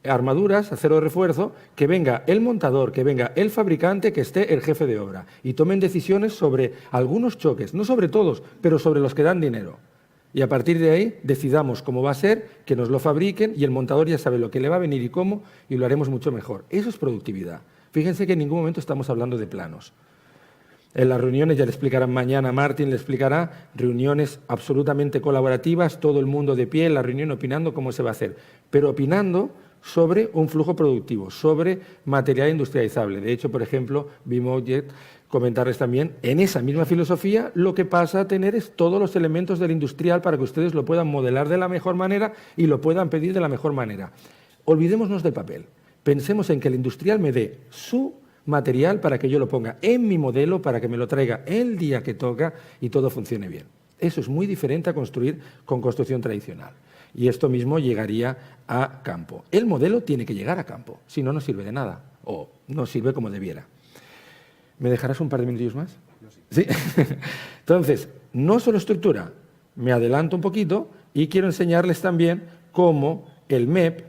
armaduras, acero de refuerzo, que venga el montador, que venga el fabricante, que esté el jefe de obra y tomen decisiones sobre algunos choques, no sobre todos, pero sobre los que dan dinero. Y a partir de ahí decidamos cómo va a ser, que nos lo fabriquen y el montador ya sabe lo que le va a venir y cómo y lo haremos mucho mejor. Eso es productividad. Fíjense que en ningún momento estamos hablando de planos. En las reuniones, ya le explicarán mañana, Martín le explicará, reuniones absolutamente colaborativas, todo el mundo de pie en la reunión opinando cómo se va a hacer, pero opinando sobre un flujo productivo, sobre material industrializable. De hecho, por ejemplo, BIMobject, comentarles también, en esa misma filosofía, lo que pasa a tener es todos los elementos del industrial para que ustedes lo puedan modelar de la mejor manera y lo puedan pedir de la mejor manera. Olvidémonos del papel. Pensemos en que el industrial me dé su material para que yo lo ponga en mi modelo, para que me lo traiga el día que toca y todo funcione bien. Eso es muy diferente a construir con construcción tradicional. Y esto mismo llegaría a campo. El modelo tiene que llegar a campo, si no, no sirve de nada o no sirve como debiera. ¿Me dejarás un par de minutillos más? ¿Sí? Entonces, no solo estructura, me adelanto un poquito y quiero enseñarles también cómo el MEP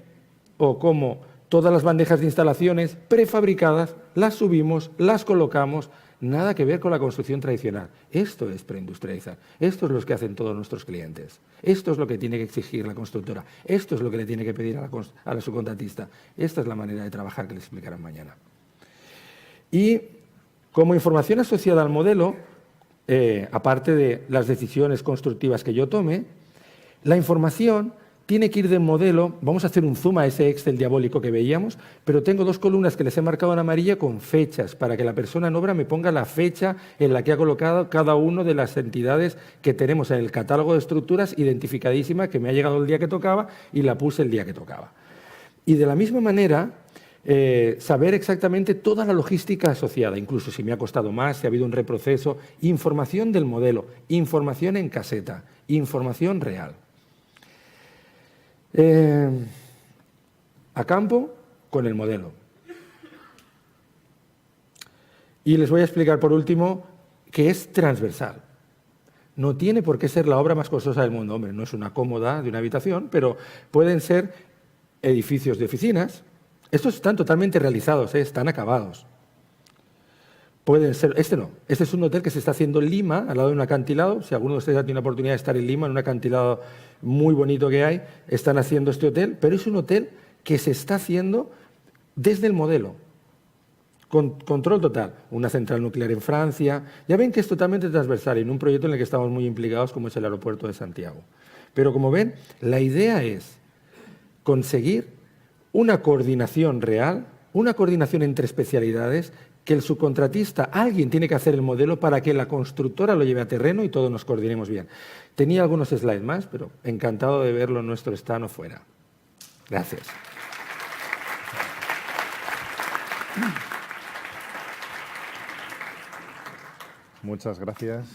o cómo todas las bandejas de instalaciones prefabricadas las subimos, las colocamos, nada que ver con la construcción tradicional. Esto es preindustrializar. Esto es lo que hacen todos nuestros clientes. Esto es lo que tiene que exigir la constructora. Esto es lo que le tiene que pedir a la subcontratista. Esta es la manera de trabajar que les explicarán mañana. Y como información asociada al modelo, aparte de las decisiones constructivas que yo tome, la información tiene que ir del modelo. Vamos a hacer un zoom a ese Excel diabólico que veíamos, pero tengo 2 columnas que les he marcado en amarilla con fechas, para que la persona en obra me ponga la fecha en la que ha colocado cada una de las entidades que tenemos en el catálogo de estructuras identificadísima, que me ha llegado el día que tocaba y la puse el día que tocaba. Y de la misma manera, saber exactamente toda la logística asociada, incluso si me ha costado más, si ha habido un reproceso, información del modelo, información en caseta, información real. A campo con el modelo. Y les voy a explicar por último que es transversal. No tiene por qué ser la obra más costosa del mundo. Hombre, no es una cómoda de una habitación, pero pueden ser edificios de oficinas. Estos están totalmente realizados, están acabados. Pueden ser, este no, este es un hotel que se está haciendo en Lima, al lado de un acantilado. Si alguno de ustedes ha tenido la oportunidad de estar en Lima, en un acantilado muy bonito que hay, están haciendo este hotel, pero es un hotel que se está haciendo desde el modelo, con control total. Una central nuclear en Francia. Ya ven que es totalmente transversal en un proyecto en el que estamos muy implicados, como es el aeropuerto de Santiago. Pero como ven, la idea es conseguir una coordinación real, una coordinación entre especialidades, que el subcontratista, alguien tiene que hacer el modelo para que la constructora lo lleve a terreno y todos nos coordinemos bien. Tenía algunos slides más, pero encantado de verlo en nuestro stand o fuera. Gracias. Muchas gracias,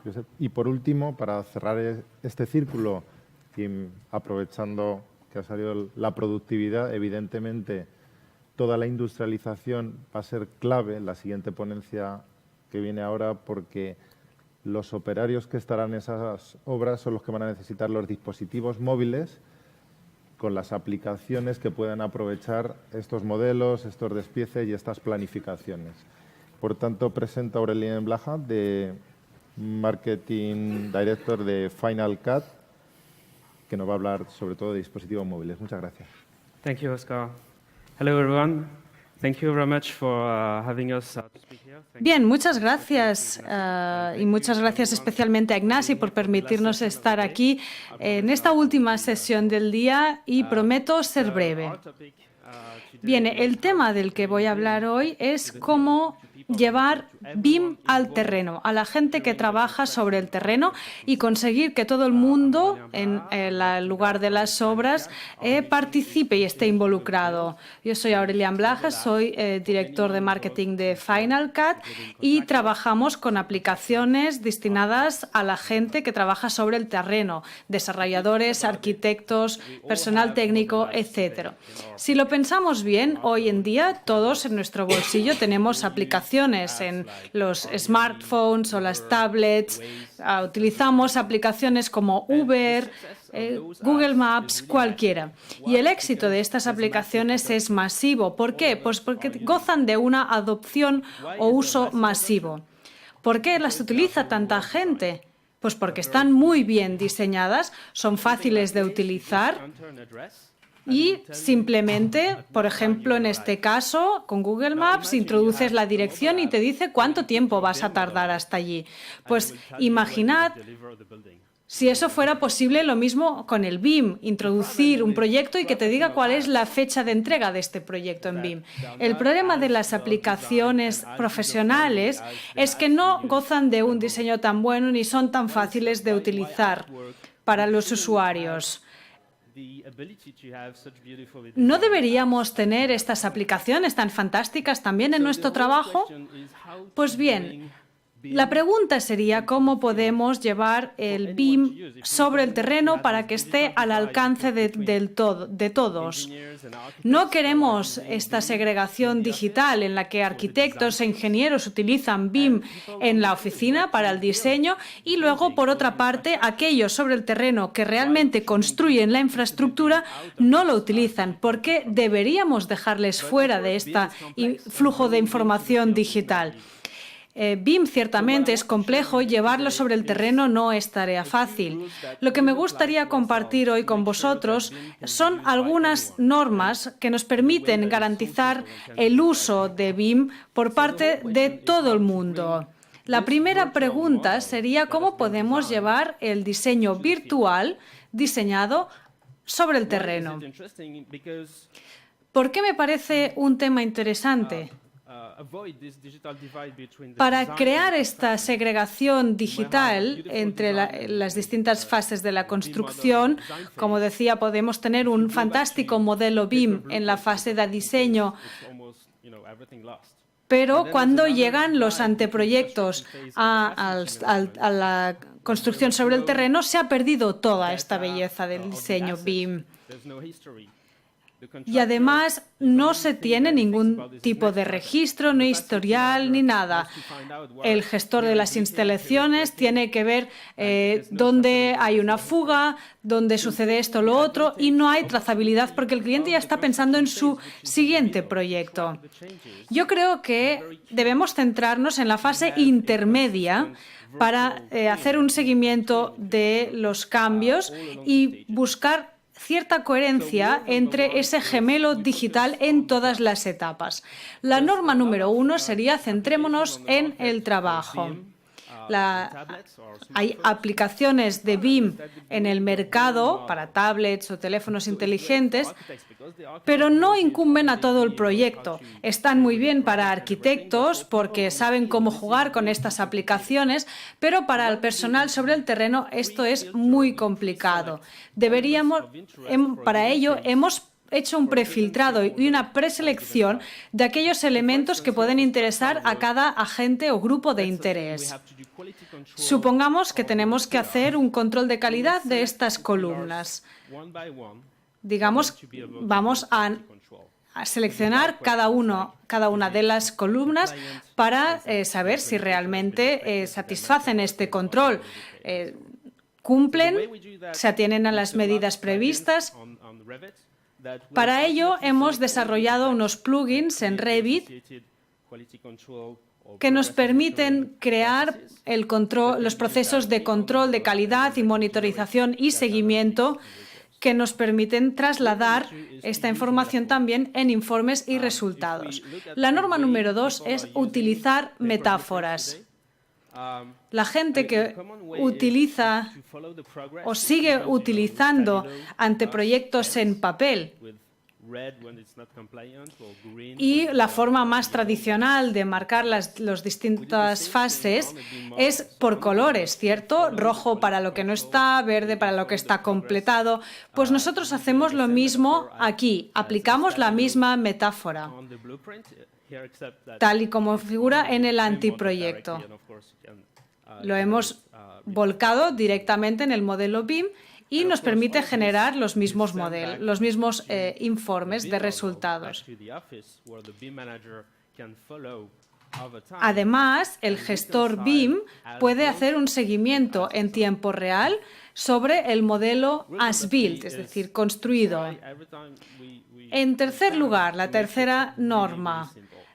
Josep. Y por último, para cerrar este círculo y aprovechando que ha salido la productividad, evidentemente toda la industrialización va a ser clave en la siguiente ponencia que viene ahora, porque los operarios que estarán en esas obras son los que van a necesitar los dispositivos móviles con las aplicaciones que puedan aprovechar estos modelos, estos despieces y estas planificaciones. Por tanto, presento a Aurélien Blaja, de Marketing Director de Final Cut, que nos va a hablar sobre todo de dispositivos móviles. Muchas gracias. Thank you, Oscar. Hello, everyone. Thank you very much for having us to speak here. Bien, muchas gracias y muchas gracias especialmente a Ignasi por permitirnos estar aquí en esta última sesión del día y prometo ser breve. Bien, el tema del que voy a hablar hoy es cómo llevar BIM al terreno, a la gente que trabaja sobre el terreno y conseguir que todo el mundo en el lugar de las obras participe y esté involucrado. Yo soy Aurélien Blaja, soy director de marketing de Final Cut y trabajamos con aplicaciones destinadas a la gente que trabaja sobre el terreno, desarrolladores, arquitectos, personal técnico, etc. Si lo pensamos bien, hoy en día todos en nuestro bolsillo tenemos aplicaciones en los smartphones o las tablets. Utilizamos aplicaciones como Uber, Google Maps, cualquiera. Y el éxito de estas aplicaciones es masivo. ¿Por qué? Pues porque gozan de una adopción o uso masivo. ¿Por qué las utiliza tanta gente? Pues porque están muy bien diseñadas, son fáciles de utilizar. Y simplemente, por ejemplo, en este caso, con Google Maps, introduces la dirección y te dice cuánto tiempo vas a tardar hasta allí. Pues imaginad si eso fuera posible, lo mismo con el BIM, introducir un proyecto y que te diga cuál es la fecha de entrega de este proyecto en BIM. El problema de las aplicaciones profesionales es que no gozan de un diseño tan bueno ni son tan fáciles de utilizar para los usuarios. ¿No deberíamos tener estas aplicaciones tan fantásticas también en nuestro trabajo? Pues bien, La pregunta sería cómo podemos llevar el BIM sobre el terreno para que esté al alcance de todos. No queremos esta segregación digital en la que arquitectos e ingenieros utilizan BIM en la oficina para el diseño y luego, por otra parte, aquellos sobre el terreno que realmente construyen la infraestructura no lo utilizan. ¿Por qué deberíamos dejarles fuera de este flujo de información digital? BIM ciertamente es complejo y llevarlo sobre el terreno no es tarea fácil. Lo que me gustaría compartir hoy con vosotros son algunas normas que nos permiten garantizar el uso de BIM por parte de todo el mundo. La primera pregunta sería cómo podemos llevar el diseño virtual diseñado sobre el terreno. ¿Por qué me parece un tema interesante? Para crear esta segregación digital entre las distintas fases de la construcción, como decía, podemos tener un fantástico modelo BIM en la fase de diseño, pero cuando llegan los anteproyectos a la construcción sobre el terreno, se ha perdido toda esta belleza del diseño BIM. Y además no se tiene ningún tipo de registro, ni historial, ni nada. El gestor de las instalaciones tiene que ver dónde hay una fuga, dónde sucede esto o lo otro, y no hay trazabilidad porque el cliente ya está pensando en su siguiente proyecto. Yo creo que debemos centrarnos en la fase intermedia para hacer un seguimiento de los cambios y buscar cierta coherencia entre ese gemelo digital en todas las etapas. La norma número 1 sería centrémonos en el trabajo. Hay aplicaciones de BIM en el mercado para tablets o teléfonos inteligentes, pero no incumben a todo el proyecto. Están muy bien para arquitectos porque saben cómo jugar con estas aplicaciones, pero para el personal sobre el terreno esto es muy complicado. Para ello hemos hecho un prefiltrado y una preselección de aquellos elementos que pueden interesar a cada agente o grupo de interés. Supongamos que tenemos que hacer un control de calidad de estas columnas. Digamos, vamos a seleccionar cada una de las columnas para saber si realmente satisfacen este control. ¿Cumplen? ¿Se atienen a las medidas previstas? Para ello hemos desarrollado unos plugins en Revit que nos permiten crear los procesos de control de calidad y monitorización y seguimiento que nos permiten trasladar esta información también en informes y resultados. La norma número 2 es utilizar metáforas. La gente que utiliza o sigue utilizando anteproyectos en papel y la forma más tradicional de marcar las distintas fases es por colores, ¿cierto? Rojo para lo que no está, verde para lo que está completado. Pues nosotros hacemos lo mismo aquí, aplicamos la misma metáfora, tal y como figura en el anteproyecto. Lo hemos volcado directamente en el modelo BIM y nos permite generar los mismos informes de resultados. Además, el gestor BIM puede hacer un seguimiento en tiempo real sobre el modelo as-built, es decir, construido. En tercer lugar, la tercera norma.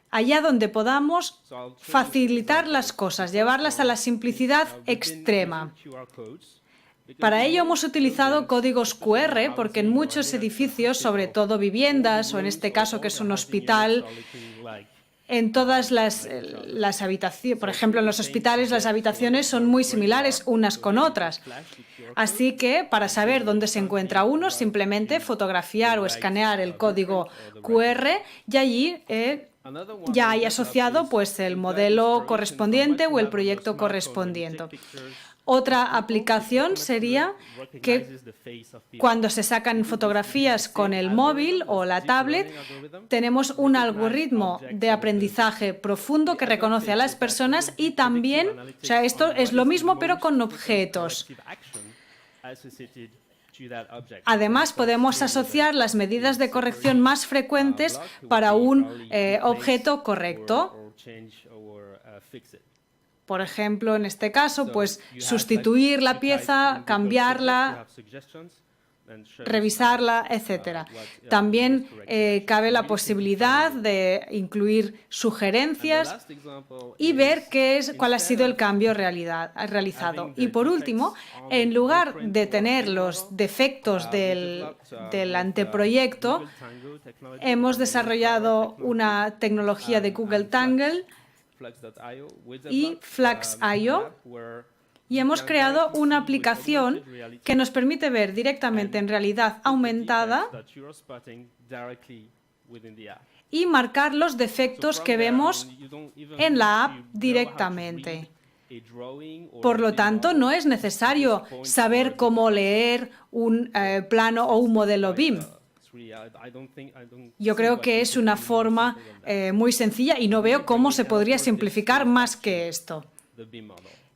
Allá donde podamos facilitar las cosas, llevarlas a la simplicidad extrema. Para ello hemos utilizado códigos QR porque en muchos edificios, sobre todo viviendas o en este caso que es un hospital, en todas las habitaciones, por ejemplo en los hospitales las habitaciones son muy similares unas con otras. Así que para saber dónde se encuentra uno, simplemente fotografiar o escanear el código QR y allí ya hay asociado pues el modelo correspondiente o el proyecto correspondiente. Otra aplicación sería que cuando se sacan fotografías con el móvil o la tablet, tenemos un algoritmo de aprendizaje profundo que reconoce a las personas y también, o sea, esto es lo mismo pero con objetos. Además, podemos asociar las medidas de corrección más frecuentes para un objeto correcto. Por ejemplo, en este caso, pues sustituir la pieza, cambiarla, revisarla, etc. También cabe la posibilidad de incluir sugerencias y ver cuál ha sido el cambio realizado. Y por último, en lugar de tener los defectos del anteproyecto, hemos desarrollado una tecnología de Google Tangle y Flux.io y hemos creado una aplicación que nos permite ver directamente en realidad aumentada y marcar los defectos que vemos en la app directamente. Por lo tanto, no es necesario saber cómo leer un plano o un modelo BIM. Yo creo que es una forma muy sencilla y no veo cómo se podría simplificar más que esto.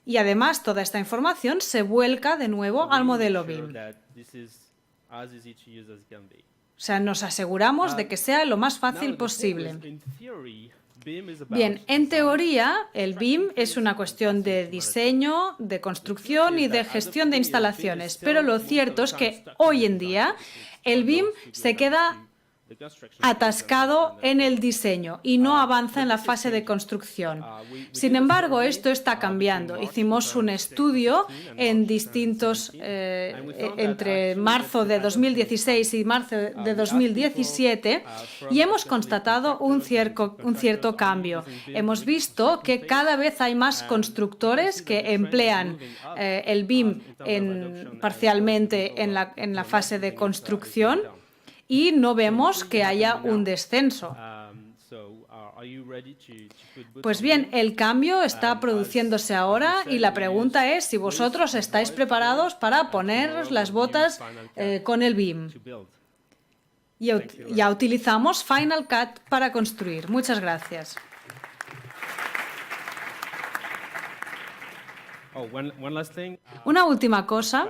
Y además, toda esta información se vuelca de nuevo al modelo BIM. O sea, nos aseguramos de que sea lo más fácil posible. Bien, en teoría, el BIM es una cuestión de diseño, de construcción y de gestión de instalaciones, pero lo cierto es que hoy en día el BIM se queda atascado en el diseño y no avanza en la fase de construcción. Sin embargo, esto está cambiando. Hicimos un estudio en entre marzo de 2016 y marzo de 2017 y hemos constatado un cierto cambio. Hemos visto que cada vez hay más constructores que emplean el BIM parcialmente en la fase de construcción y no vemos que haya un descenso. Pues bien, el cambio está produciéndose ahora y la pregunta es si vosotros estáis preparados para poneros las botas con el BIM. Ya utilizamos Final Cut para construir. Muchas gracias. Una última cosa.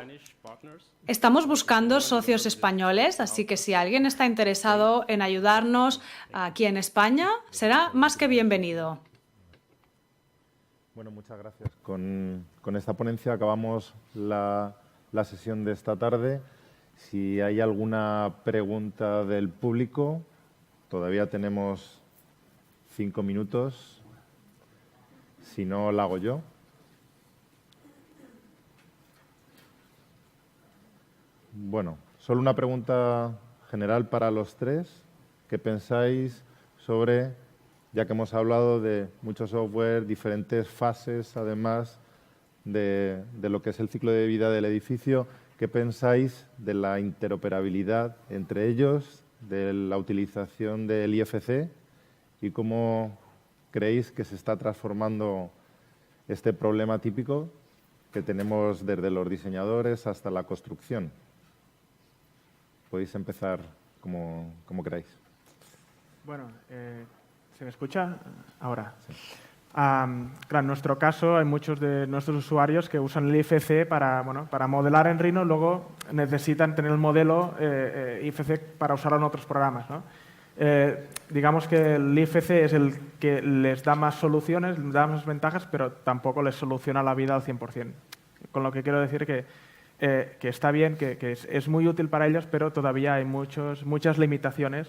Estamos buscando socios españoles, así que si alguien está interesado en ayudarnos aquí en España, será más que bienvenido. Bueno, muchas gracias. Con esta ponencia acabamos la sesión de esta tarde. Si hay alguna pregunta del público, todavía tenemos 5 minutos. Si no, la hago yo. Bueno, solo una pregunta general para los tres. ¿Qué pensáis sobre, ya que hemos hablado de mucho software, diferentes fases, además de lo que es el ciclo de vida del edificio, qué pensáis de la interoperabilidad entre ellos, de la utilización del IFC y cómo creéis que se está transformando este problema típico que tenemos desde los diseñadores hasta la construcción? Podéis empezar como queráis. Bueno, ¿se me escucha ahora? Sí. Claro, en nuestro caso hay muchos de nuestros usuarios que usan el IFC para modelar en Rhino, luego necesitan tener el modelo IFC para usarlo en otros programas, ¿no? Digamos que el IFC es el que les da más soluciones, les da más ventajas, pero tampoco les soluciona la vida al 100%. Con lo que quiero decir que está bien, que es muy útil para ellos, pero todavía hay muchas limitaciones,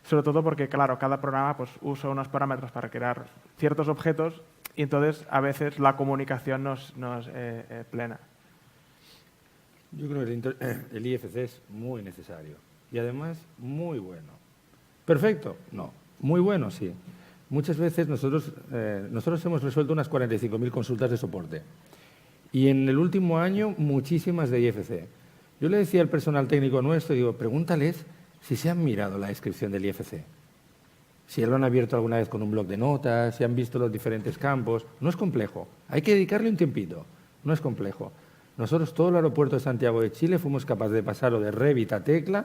sobre todo porque, claro, cada programa pues, usa unos parámetros para crear ciertos objetos y entonces a veces la comunicación no es plena. Yo creo que el IFC es muy necesario y además muy bueno. ¿Perfecto? No. Muy bueno, sí. Muchas veces nosotros hemos resuelto unas 45.000 consultas de soporte. Y en el último año, muchísimas de IFC. Yo le decía al personal técnico nuestro, digo, pregúntales si se han mirado la descripción del IFC. Si lo han abierto alguna vez con un bloc de notas, si han visto los diferentes campos. No es complejo. Hay que dedicarle un tiempito. no es complejo. Nosotros, todo el aeropuerto de Santiago de Chile, fuimos capaces de pasarlo de Revit a Tecla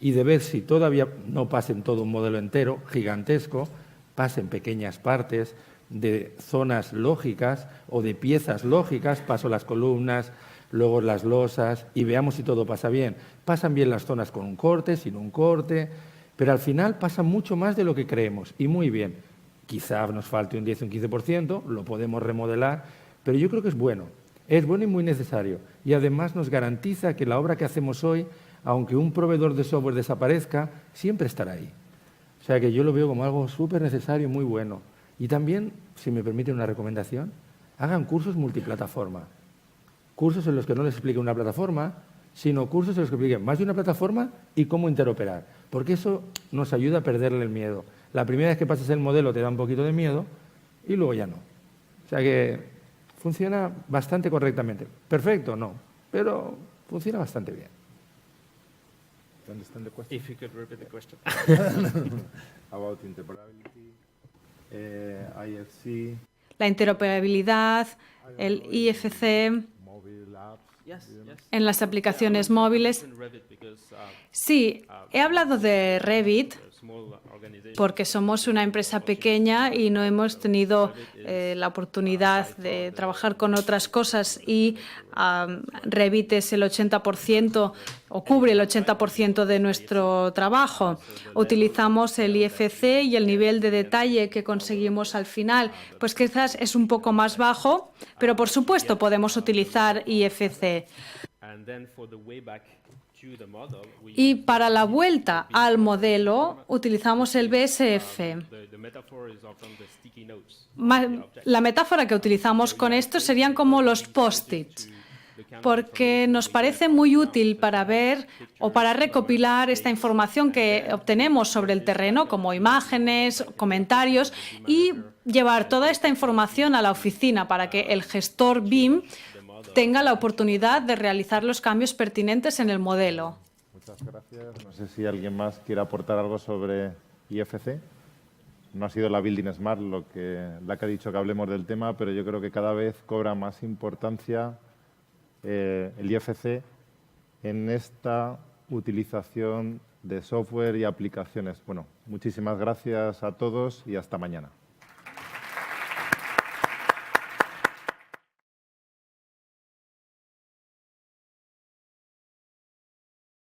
y de ver si todavía no pasa en todo un modelo entero, gigantesco, pasa en pequeñas partes, de zonas lógicas o de piezas lógicas, paso las columnas, luego las losas y veamos si todo pasa bien. Pasan bien las zonas con un corte, sin un corte, pero al final pasa mucho más de lo que creemos y muy bien. Quizá nos falte un 10 o un 15%, lo podemos remodelar, pero yo creo que es bueno y muy necesario. Y además nos garantiza que la obra que hacemos hoy, aunque un proveedor de software desaparezca, siempre estará ahí. O sea que yo lo veo como algo súper necesario y muy bueno. Y también, si me permiten una recomendación, hagan cursos multiplataforma. Cursos en los que no les explique una plataforma, sino cursos en los que expliquen más de una plataforma y cómo interoperar. Porque eso nos ayuda a perderle el miedo. La primera vez que pasas el modelo te da un poquito de miedo y luego ya no. O sea que funciona bastante correctamente. Perfecto, no, pero funciona bastante bien. Understand the question? If you could repeat the question. About interoperability, IFC, La interoperabilidad, el IFC mobile apps. en las aplicaciones móviles. Revit because Sí, he hablado de Revit small organization. porque somos una empresa pequeña y no hemos tenido la oportunidad de trabajar con otras cosas y Revit es el 80% o cubre el 80% de nuestro trabajo. Utilizamos el IFC y el nivel de detalle que conseguimos al final, pues quizás es un poco más bajo, pero por supuesto podemos utilizar IFC. And then for the way back to the model, we Y para la vuelta al modelo utilizamos el BSF. the metaphor is often the sticky notes. La metáfora que utilizamos con esto serían como los post-its, porque nos parece muy útil para ver o para recopilar esta información que obtenemos sobre el terreno, como imágenes, comentarios, y llevar toda esta información a la oficina para que el gestor BIM tenga la oportunidad de realizar los cambios pertinentes en el modelo. Muchas gracias. No sé si alguien más quiere aportar algo sobre IFC. No ha sido la Building Smart la que ha dicho que hablemos del tema, pero yo creo que cada vez cobra más importancia el IFC en esta utilización de software y aplicaciones. Bueno, muchísimas gracias a todos y hasta mañana.